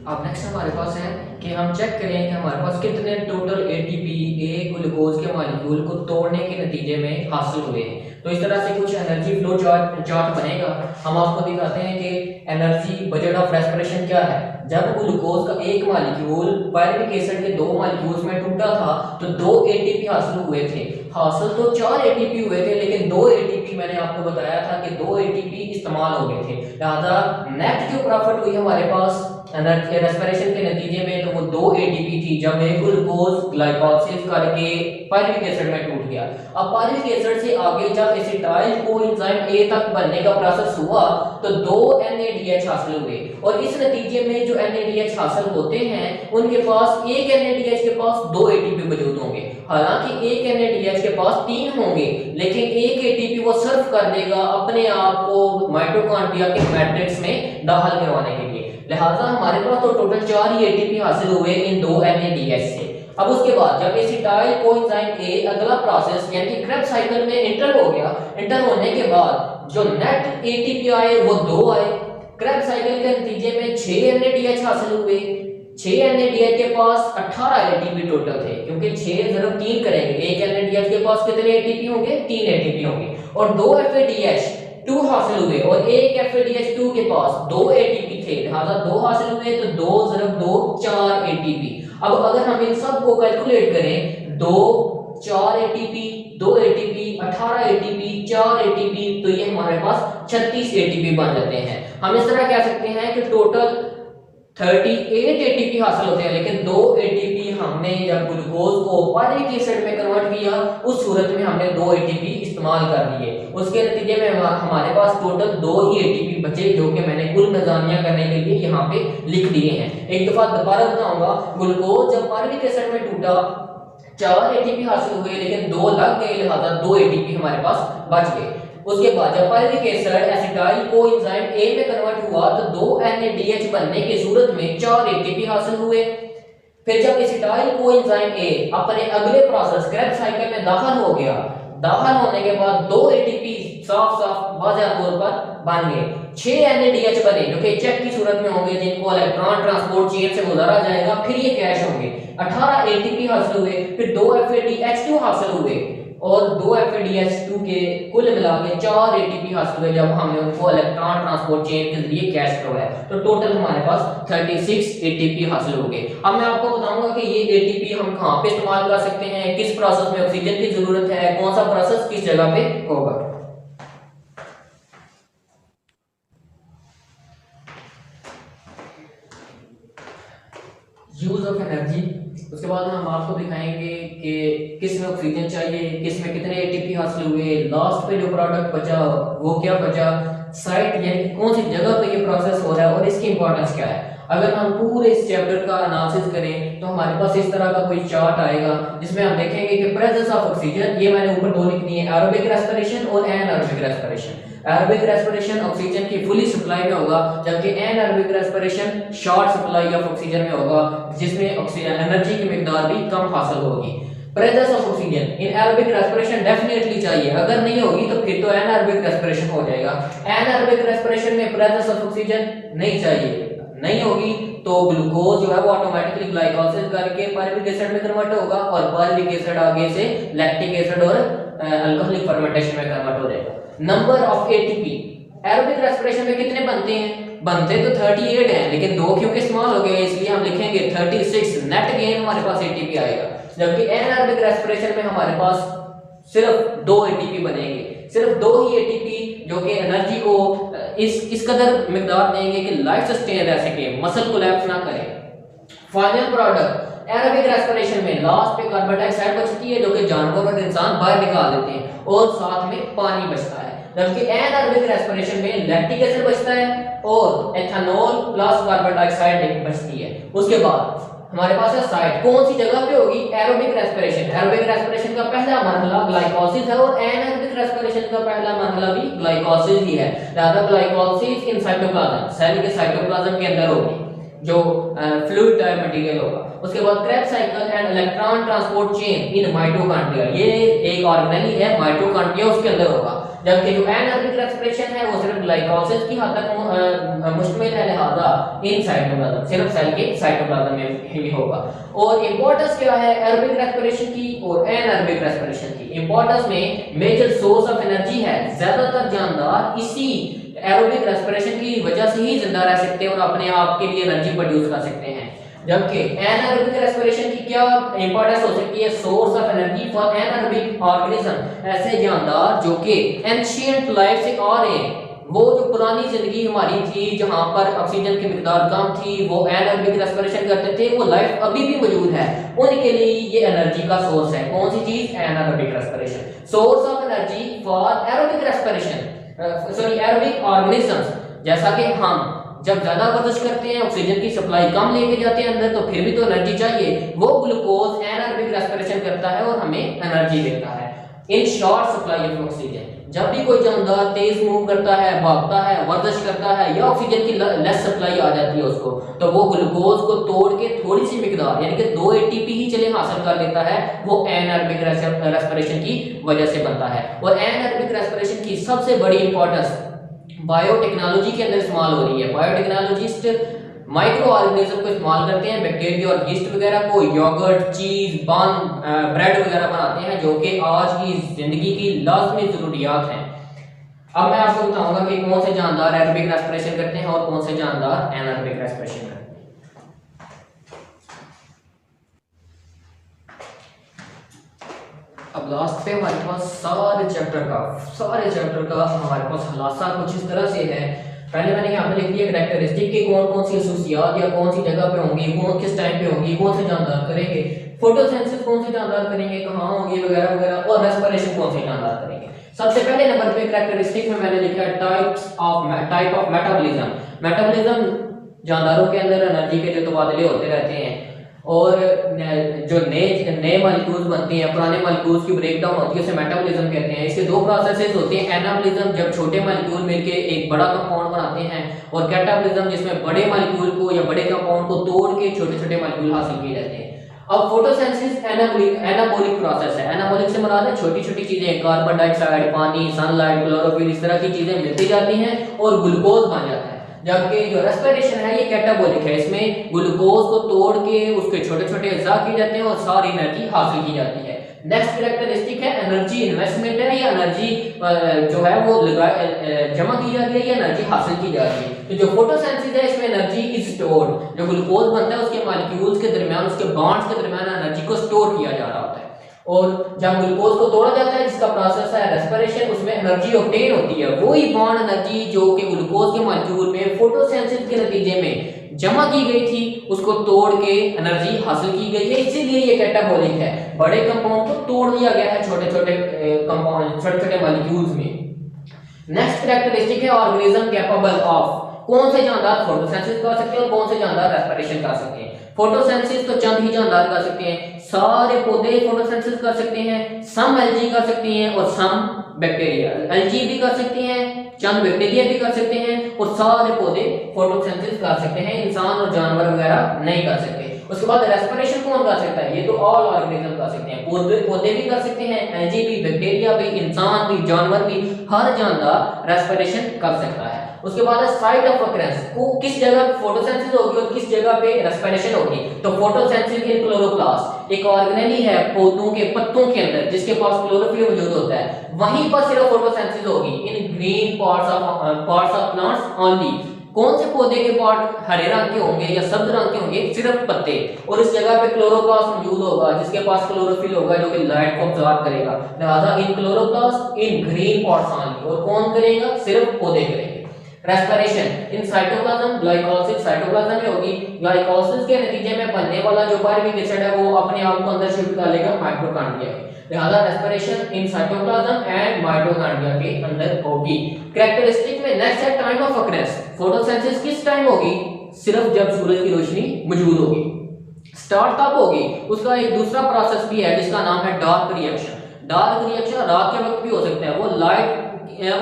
अब नेक्स्ट हमारे पास है कि हम चेक करें कि हमारे पास कितने टोटल एटीपी एक ग्लूकोज के मॉलिक्यूल को तोड़ने के नतीजे में हासिल हुए हैं। तो इस तरह से कुछ एनर्जी फ्लो चार्ट बनेगा। हम आपको दिखाते हैं कि एनर्जी बजट ऑफ रेस्पिरेशन क्या है। जब ग्लूकोज का एक मॉलिक्यूल पायरुविक एसिड के दो मॉलिक्यूल्स में टूटा था तो 2 एटीपी हासिल हुए थे। हासिल तो 4 एटीपी हुए थे, लेकिन 2 एटीपी मैंने आपको बताया था कि 2 एटीपी इस्तेमाल हो गए थे। लिहाजा नेट जो प्रॉफिट हुई हमारे पास एनर्जी रेस्पिरेशन के नतीजे में तो वो 2 एटीपी थी जब एक ग्लूकोज ग्लाइकोलाइसिस करके पायरुविक एसिड में टूट गया। अब पायरुविक एसिड से आगे जब एसिटाइल कोएंजाइम ए तक बनने का प्रोसेस हुआ तो 2 NADH हासिल हुए और इस नतीजे में जो NADH हासिल होते हैं उनके पास एक NADH के पास 2 एटीपी मौजूद होंगे। हालांकि एक NADH के पास 3 होंगे, लेकिन एक एटीपी वो सर्व कर देगा अपने आप को माइटोकॉन्ड्रिया के मैट्रिक्स में दाखिल करवाने के लिए। लिहाजा हमारे पास तो टोटल 4 ही एटीपी हासिल हुए इन 2 NADH से। अब उसके बाद जब एसिटाइल कोएंजाइम ए अगला प्रोसेस यानी क्रेब्स साइकिल में एंटर हो गया, एंटर होने के बाद जो नेट एटीपी आए वो 2 आए। क्रेब्स साइकिल के नतीजे में 6 NADH हासिल हुए। 6 NADH के पास 18 एटीपी टोटल थे, क्योंकि 6 जरूर 3 करेंगे। एक NADH के पास कितने एटीपी होंगे? 3 एटीपी होंगे। और 2 FADH2 हासिल हुए और एक FADH2 के पास 2 एटीपी थे। लिहाजा 2 हासिल हुए तो 2 + 2 4 एटीपी। अब अगर हम इन सब को कैलकुलेट करें 2 4 एटीपी 2 एटीपी 18 एटीपी 4 एटीपी तो ये हमारे पास 36 एटीपी बन जाते हैं। हम इस तरह कह सकते हैं कि टोटल 38 एटीपी हासिल होते हैं, लेकिन 2 एटीपी हमने जब ग्लूकोज को पायरुविक एसिड में कन्वर्ट किया उस सूरत में हमने 2 एटीपी इस्तेमाल कर लिए। उसके नतीजे में हमारे पास टोटल 2 ही एटीपी बचे, जो कि मैंने कुल मिज़ानिया करने के लिए यहाँ पे लिख दिए हैं। एक दफा दोबारा बताऊंगा, ग्लूकोज जब पायरुविक एसिड में टूटा 4 एटीपी हासिल हुए, लेकिन 2 लग गए, लिहाजा 2 एटीपी हमारे पास बच गए। उसके बाद जब pyruvic acid acetyl coenzyme A में कन्वर्ट हुआ तो 2 NADH बनने की सूरत में 4 एटीपी हासिल हुए। फिर जब एसिटाइल कोएंजाइम ए अपने अगले प्रोसेस क्रेब्स साइकिल में दाखिल हो गया, दाखिल होने के बाद 2 एटीपी साफ साफ वाज़ेह तौर पर बन गए। 6 NADH बने जो कि चेक की सूरत में होंगे, जिनको इलेक्ट्रॉन ट्रांसपोर्ट चेन से गुजारा जाएगा, फिर ये कैश होंगे। 18 एटीपी हासिल हुए, फिर 2 FADH2 हासिल हुए और 2 FADH2 के कुल मिला के 4 एटीपी हासिल हुए जब हमने उनको इलेक्ट्रॉन ट्रांसपोर्ट चेन के जरिए कैश करवाया। तो टोटल हमारे पास 36 एटीपी हासिल हो गए। अब मैं आपको बताऊंगा कि ये एटीपी हम कहां पे इस्तेमाल कर सकते हैं, किस प्रोसेस में ऑक्सीजन की जरूरत है, कौन सा प्रोसेस किस जगह पे होगा। यूज ऑफ एनर्जी, उसके बाद हम आपको दिखाएंगे कि किस में ऑक्सीजन चाहिए, किस में कितने एटीपी हासिल हुए, लास्ट पे जो प्रोडक्ट बचा वो क्या बचा, साइट यानी कौन सी जगह पे ये प्रोसेस हो रहा है और इसकी इंपॉर्टेंस क्या है। अगर हम पूरे इस चैप्टर का एनालिसिस करें तो हमारे पास इस तरह का कोई चार्ट आएगा जिसमें हम देखेंगे कि प्रेजेंस ऑफ ऑक्सीजन, ये मैंने ऊपर 2 लिख दिए हैं, एरोबिक रेस्पिरेशन और anaerobic respiration. Aerobic respiration oxygen की फुली सप्लाई में होगा, जबकि anaerobic respiration short supply of oxygen में होगा, जिसमें ऑक्सीजन एनर्जी की मिकदार भी कम हासिल होगी। Presence of oxygen in aerobic respiration definitely चाहिए, अगर नहीं होगी तो फिर तो एनारोबिक रेस्पिरेशन हो जाएगा। एनारोबिक रेस्पिरेशन में प्रेजेंस ऑफ ऑक्सीजन नहीं चाहिए, नहीं होगी तो ग्लूकोज जो है वो ऑटोमेटिकली ग्लाइकोलाइसिस करके पायरुविक एसिड में कन्वर्ट होगा और पायरुविक एसिड आगे से लैक्टिक एसिड और अल्कोहलिक फर्मेंटेशन में कन्वर्ट हो जाएगा। Number of ATP aerobic respiration में कितने बनते हैं? बनते तो 38 हैं, लेकिन 2 क्योंकि इस्तेमाल हो गए इसलिए हम लिखेंगे 36। नेट गेन हमारे पास एटीपी आएगा, जबकि एनारोबिक रेस्पिरेशन में हमारे पास सिर्फ 2 एटीपी बनेंगे, सिर्फ 2 ही एटीपी जो कि एनर्जी को इस कदर मिकदार देंगे कि लाइफ सस्टेन रह सके, मसल कोलैप्स ना करे। फाइनल प्रोडक्ट एरोबिक रेस्पिरेशन में लास्ट पे कार्बन डाइऑक्साइड बचती है जो कि जानवर और इंसान बाहर निकाल देते हैं और साथ में पानी बचता है, जबकि एनारोबिक रेस्पिरेशन में लैक्टिक एसिड बचता है और एथेनॉल प्लस कार्बन डाइऑक्साइड बचती है। उसके बाद हमारे पास है साइट, कौन सी जगह पे होगी? Aerobic respiration. एरोबिक रेस्पिरेशन का पहला मरहला ग्लाइकोलाइसिस है और एनारोबिक रेस्पिरेशन का पहला मरहला भी ग्लाइकोलाइसिस ही है। ज्यादा ग्लाइकोलाइसिस इन साइटोप्लाज्म, सेल के साइटोप्लाज्म के अंदर होगी जो फ्लूइड टाइप मटेरियल होगा। उसके बाद Krebs cycle and electron transport chain in mitochondria, ये एक ऑर्गेनेल है माइटोकॉन्ड्रिया, उसके अंदर होगा। जबकि जो एनारोबिक रेस्पिरेशन है वो सिर्फ ग्लाइकोलाइसिस की हद तक मुश्तमिल है, लिहाजा इन साइटोप्लाज्म सिर्फ सेल के साइटोप्लाज्म में ही होगा। और इंपॉर्टेंस क्या है एरोबिक रेस्पिरेशन की और एनारोबिक रेस्पिरेशन की? इंपॉर्टेंस में मेजर सोर्स ऑफ एनर्जी है, ज्यादातर जानदार इसी एरोबिक रेस्पिरेशन की वजह से ही जिंदा रह सकते हैं और अपने आप के लिए एनर्जी प्रोड्यूस कर सकते हैं। जबकि एनारोबिक रेस्पिरेशन की क्या इंपॉर्टेंस हो सकती है? Source of energy for anaerobic organism, ऐसे जानदार जो कि एंशिएंट लाइफ से आ रहे हैं, वो जो पुरानी जिंदगी हमारी थी जहां पर ऑक्सीजन की मिकदार कम थी, वो एनारोबिक रेस्पिरेशन करते थे, वो लाइफ अभी भी मौजूद है, उनके लिए ये एनर्जी का सोर्स है। कौन सी चीज? Anaerobic respiration. Source of energy for aerobic respiration, sorry aerobic organisms. जैसा कि हम जब ज्यादा वर्जिश करते हैं, ऑक्सीजन की सप्लाई कम लेके जाते हैं अंदर, तो फिर भी तो एनर्जी चाहिए, वो ग्लूकोज एनारोबिक रेस्पिरेशन करता है और हमें एनर्जी देता है। In short supply of oxygen, जब भी कोई जानदार तेज मूव करता है, भागता है, वर्जिश करता है या ऑक्सीजन की लेस सप्लाई आ जाती है उसको, तो वो ग्लूकोज को तोड़ के थोड़ी सी मिकदार यानी कि 2 एटीपी ही चले हासिल कर लेता है, वो एनारोबिक रेस्पिरेशन की वजह से बनता है। और एनारोबिक रेस्पिरेशन की सबसे बड़ी इंपॉर्टेंस बायोटेक्नोलॉजी के अंदर इस्तेमाल हो रही है। बायोटेक्नोलॉजिस्ट माइक्रो ऑर्गेनिज्म को इस्तेमाल करते हैं, बैक्टीरिया और यीस्ट वगैरह को, योगर्ट, चीज, बन, ब्रेड वगैरह बनाते हैं, जो कि आज की जिंदगी की लाजमी जरूरियात हैं। अब मैं आपको बताऊंगा कि कौन से जानदार एरोबिक रेस्पिरेशन करते हैं और कौन से जानदार एनारोबिक रेस्पिरेशन करते हैं। अब लास्ट पे हमारे पास सारे चैप्टर का हमारे पास खुलासा कुछ इस तरह से है। पहले मैंने यहाँ पे लिख दिया कैरेक्टरिस्टिक के कौन सी खसूसियात या कौन सी जगह पे होंगी, कौन किस टाइम पे होंगी, कौन से जानदार करेंगे, फोटोसिंथेसिस कौन से जानदार करेंगे, कहाँ होंगे वगैरह वगैरह, और रेस्पिरेशन कौन से जानदार करेंगे। सबसे पहले नंबर पे कैरेक्टरिस्टिक में मैंने लिखा टाइप ऑफ मेटाबॉलिज्म। मेटाबॉलिज्म जानदारों के अंदर एनर्जी के जो तबादले होते रहते हैं और जो नए मॉलिक्यूल्स बनते हैं, पुराने मॉलिक्यूल्स की ब्रेकडाउन होती है, उसे मेटाबॉलिज्म कहते हैं। इसके 2 प्रोसेसेस होते हैं, एनाबॉलिज्म जब छोटे मॉलिक्यूल मिलके एक बड़ा कंपाउंड बनाते हैं, और कैटाबॉलिज्म जिसमें बड़े मॉलिक्यूल को या बड़े कंपाउंड को तोड़ के छोटे छोटे मॉलिक्यूल हासिल किए जाते हैं। अब फोटोसिंथेसिस एनाबॉलिक प्रोसेस है। एनाबॉलिक से मुराद है छोटी छोटी चीजें, कार्बन डाइऑक्साइड, पानी, सनलाइट, क्लोरोफिल, इस तरह की चीजें मिलती जाती हैं और ग्लूकोज बन जाता है। जबकि जो रेस्पिरेशन है ये कैटाबॉलिक है, इसमें ग्लूकोज को तोड़ के उसके छोटे छोटे अज्जा किए जाते हैं और सारी एनर्जी हासिल की जाती है। नेक्स्ट कैरेक्टरिस्टिक है एनर्जी इन्वेस्टमेंट है, या एनर्जी जो है वो जमा की जा रही है या एनर्जी हासिल की जा रही है। तो जो फोटोसिंथेसिस है इसमें एनर्जी इज स्टोर्ड, जो ग्लूकोज बनता है उसके मॉलिक्यूल्स के दरमियान, उसके बॉन्ड्स के दरमियान एनर्जी को स्टोर किया जा रहा होता है। और जब ग्लूकोज को तोड़ा जाता है जिसका प्रोसेस है रेस्पिरेशन, उसमें एनर्जी ऑब्टेन होती है, वही बॉन्ड एनर्जी जो कि ग्लूकोज के मॉलिक्यूल में फोटोसिंथेसिस के नतीजे में जमा की गई थी, उसको तोड़ के एनर्जी हासिल की गई है, इसीलिए ये कैटाबॉलिक है। बड़े कंपाउंड को तोड़ दिया गया है छोटे छोटे कंपाउंड, छोटे छोटे मॉलिक्यूल्स में। नेक्स्ट कैरेक्टरिस्टिक है ऑर्गेनिज्म कैपेबल ऑफ, कौन से जानदार फोटोसिंथेसिस कर सकते हैं और कौन से जानदार रेस्पिरेशन कर सकते हैं। फोटोसिंथेसिस तो चंद ही जानदार कर सकते हैं, सारे पौधे फोटोसिंथेसिस कर सकते हैं, सम एल्गी कर सकती हैं और सम बैक्टीरिया। एल्गी भी कर सकती हैं, चंद बैक्टीरिया भी कर सकते हैं और सारे पौधे फोटोसिंथेसिस कर सकते हैं, इंसान और जानवर वगैरह नहीं कर सकते। उसके बाद रेस्पिरेशन कौन कर सकता है? ये तो ऑल ऑर्गेनिज्म कर सकते हैं, पौधे भी कर सकते हैं, एल्गी भी, बैक्टीरिया भी, इंसान भी, जानवर भी, हर जानदार रेस्पिरेशन कर सकता है। उसके बाद साइट ऑफ ऑकरेंस, को किस जगह फोटोसिंथेसिस होगी और किस जगह पे रेस्पिरेशन होगी। तो फोटोसिंथेसिस इन क्लोरोप्लास्ट, एक ऑर्गेनेली है पौधों के पत्तों के अंदर जिसके पास क्लोरोफिल मौजूद होता है, वहीं पर सिर्फ फोटोसिंथेसिस होगी इन green parts of plants only. कौन से पौधे के पार्ट हरे रंग के होंगे या सब्ज रंग के होंगे? सिर्फ पत्ते। और इस जगह पे क्लोरोप्लास्ट मौजूद होगा जिसके पास क्लोरोफिल होगा जो कि लाइट को अब्सॉर्ब करेगा, लिहाजा इन क्लोरोप्लास्ट इन ग्रीन पार्ट्स ओनली। और कौन करेगा? सिर्फ पौधे करेंगे। Respiration in cytoplasm, glycolysis cytoplasm में होगी। ग्लाइकोलाइसिस के नतीजे में बनने वाला जो पायरुविक एसिड है वो अपने आप को अंदर शिफ्ट कर लेगा माइटोकॉन्ड्रिया में, लिहाजा respiration in cytoplasm and mitochondria के अंदर होगी। कैरेक्टरिस्टिक में नेक्स्ट है टाइम ऑफ ऑकरेंस। फोटोसिंथेसिस किस टाइम होगी? सिर्फ जब सूरज की रोशनी मौजूद होगी। स्टार्ट कब होगी? उसका एक दूसरा प्रोसेस भी है जिसका नाम है डार्क रिएक्शन। डार्क रिएक्शन रात के वक्त भी हो सकता है, वो लाइट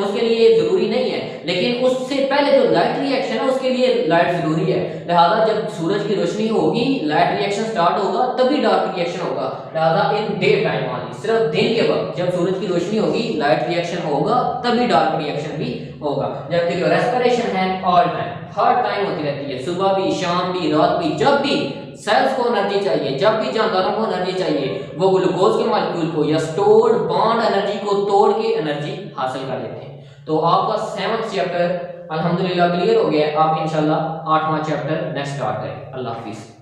उसके लिए जरूरी नहीं है, लेकिन उससे पहले जो लाइट रिएक्शन है उसके लिए लाइट जरूरी है। लिहाजा जब सूरज की रोशनी होगी, लाइट रिएक्शन स्टार्ट होगा, तभी डार्क रिएक्शन होगा। लिहाजा इन डे टाइम ऑनली, सिर्फ दिन के वक्त जब सूरज की रोशनी होगी, लाइट रिएक्शन होगा, तभी डार्क रिएक्शन भी होगा। जबकि जो रेस्पिरेशन है ऑल टाइम, हर टाइम होती रहती है, सुबह भी, शाम भी, रात भी, जब भी सेल्स को एनर्जी चाहिए, जब भी जानदारों को एनर्जी चाहिए, वो ग्लूकोज के मॉलिक्यूल को या स्टोर्ड बॉन्ड एनर्जी को तोड़ के एनर्जी हासिल कर लेते हैं। तो आपका 7th चैप्टर अल्हम्दुलिल्लाह क्लियर हो गया है। आप इंशाल्लाह 8वां चैप्टर नेक्स्ट स्टार्ट करें। अल्लाह हाफिज़।